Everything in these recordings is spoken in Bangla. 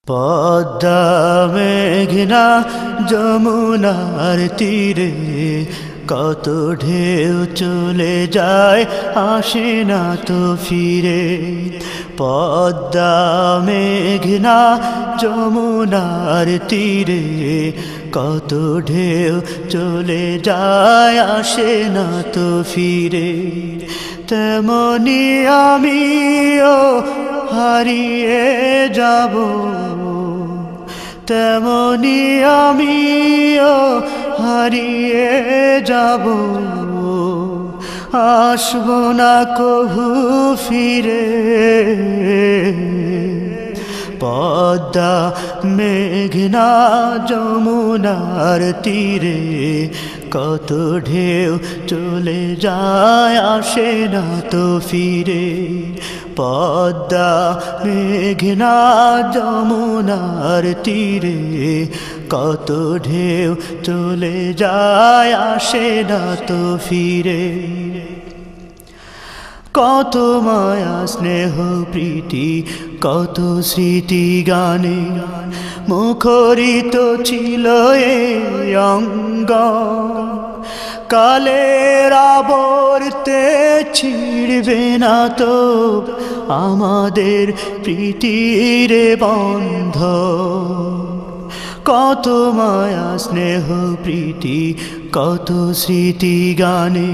পদ্মা মেঘনা যমুনার তীরে কত ঢেউ চলে যায় আসে না তো ফিরে। পদ্মা মেঘনা যমুনার তীরে কত ঢেউ চলে যায় আসে না তো ফিরে। তেমনি আমিও হারিয়ে যাব, তেমনি আমিও হারিয়ে যাব, আসব না কভু ফিরে। পদ্মা মেঘনা যমুনার তীরে কত ঢেউ চলে যায় আসে না তো ফিরে। পদ্মা মেঘনা যমুনার তীরে কত ঢেউ চলে যায় আসে না তো ফিরে। কত মায়া স্নেহ প্রীতি কত স্মৃতি গানে মুখরিত ছিল এই অঙ্গ। কালের আবর্তে ছিড়বে না তো আমাদের প্রীতির বন্ধ। কত মায়া স্নেহ প্রীতি কত স্মৃতি গানে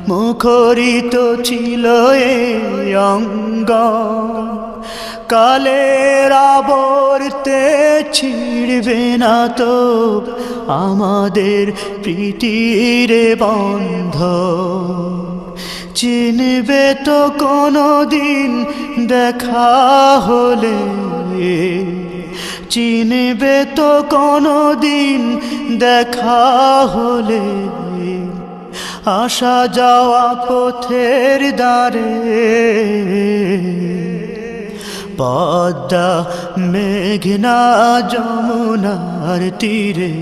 মুখরিত ছিল এই অঙ্গ। কালের আবর্তে ছিড়বে না তো আমাদের প্রীতির বন্ধ। চিনবে তো কোনো দিন দেখা হলে, চিনবে তো কোনো দিন দেখা হলে আসা যাওয়া পথের দ্বারে। পদ্মা মেঘনা যমুনার তীরে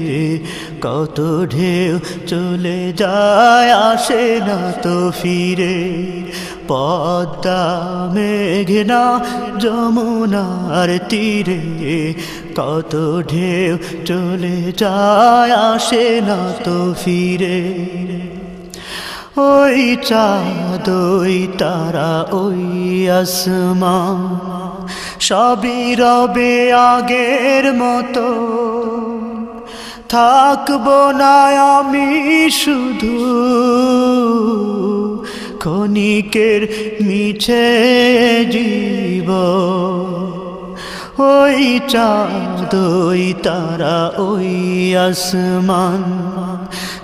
কত ঢেউ চলে যায় আসে না তো ফিরে। পদ্মা মেঘনা যমুনার তীরে কত ঢেউ চলে যায় আসে না তো ফিরে। ওই চাঁদ ওই তারা ওই আসমান সবই রবে আগের মতো। থাকবো না আমি শুধু ক্ষণিকের মিছে জীবন। ওই চাঁদ ওই তারা ওই আসমান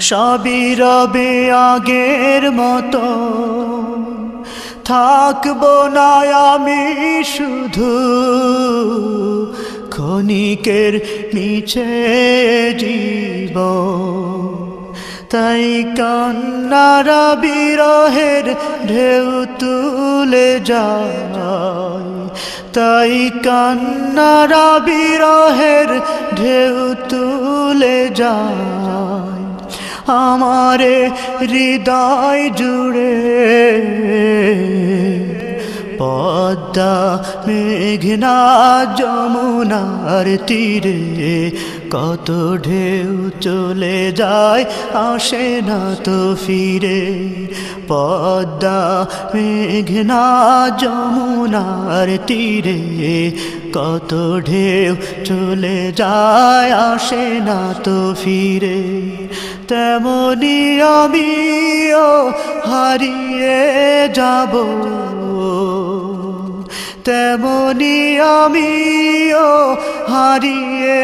সবই রবে আগের মতো। থাকবো না আমি শুধু ক্ষণিকের মিছে জীবন। তাই কান্নারা বিরহের ঢেউ তুলে যায়, তাই কান্নারা বিরহের ঢেউ তুলে যায় আমারে হৃদয় জুড়ে। পদ্মা মেঘনা যমুনার তীরে কত ঢেউ চলে যায় আসে না তো ফিরে। পদ্মা মেঘনা যমুনার তীরে কত ঢেউ চলে যায় আসে না তো ফিরে। তেমনি আমিও হারিয়ে যাব, তেমনি আমিও হারিয়ে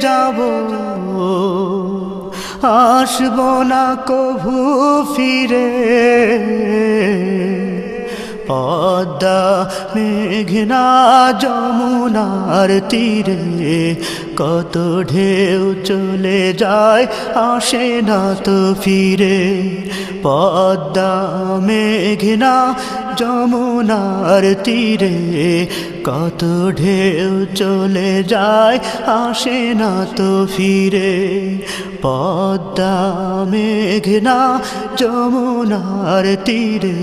যাব, আসব না কভু ফিরে। পদ্মা মেঘনা যমুনার তীরে কত ঢেউ চলে যায় আসে না তো ফিরে। পদ্মা মেঘনা যমুনার তীরে কত ঢেউ চলে যায় আসে না তো ফিরে পদ্মা মেঘনা যমুনার তীরে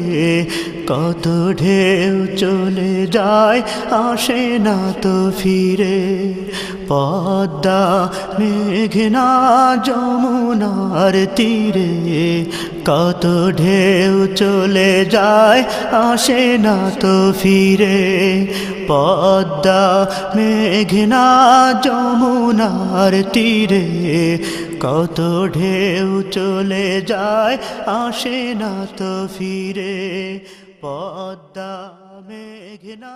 কত ঢেউ চলে যায় আসে না তো ফিরে পদ্মা মেঘনা যমুনার তীরে কত ঢেউ চলে যায় আসে না তো ফিরে পদ্মা মেঘনা যমুনার তীরে কত ঢেউ চলে যায় আসে না তো ফিরে পদ্মা মেঘনা